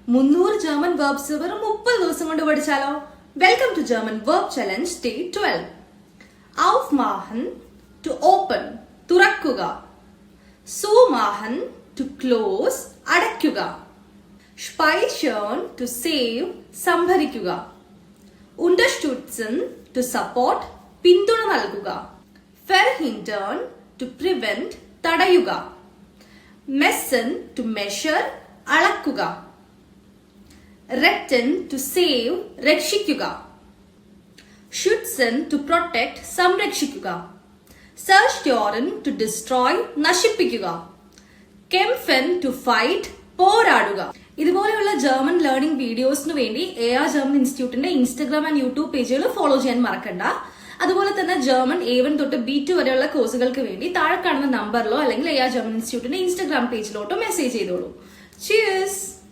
300 German verbs വെറും 30 ദിവസം കൊണ്ട് പഠിച്ചാലോ? Welcome to German verb challenge day 12. Aufmachen to open, തുറക്കുക. Zumachen to close, അടയ്ക്കുക. Speichern to save, സംഭരിക്കുക. Unterstützen to support, പിന്തുണ നൽകുക. Verhindern to prevent, തടയുക. Messen to measure, അളക്കുക. Retten to save, രക്ഷിക്കുക. Schützen to protect, സംരക്ഷിക്കുക. Zerstören to destroy, നശിപ്പിക്കുക. Kämpfen to fight, പോരാടുക. ഇതുപോലെയുള്ള ജർമ്മൻ ലേണിംഗ് വീഡിയോസിന് വേണ്ടി AR ജർമ്മൻ ഇൻസ്റ്റിറ്റ്യൂട്ടിന്റെ ഇൻസ്റ്റഗ്രാം ആൻഡ് യൂട്യൂബ് പേജുകൾ ഫോളോ ചെയ്യാൻ മറക്കണ്ട. അതുപോലെ തന്നെ ജർമ്മൻ A1 തൊട്ട് B2 വരെയുള്ള കോഴ്സുകൾക്ക് വേണ്ടി താഴെ കാണുന്ന നമ്പറിലോ അല്ലെങ്കിൽ AR ജർമ്മൻ ഇൻസ്റ്റിറ്റ്യൂട്ടിന്റെ ഇൻസ്റ്റഗ്രാം പേജിലോട്ടോ മെസ്സേജ് ചെയ്തോളൂ. Cheers!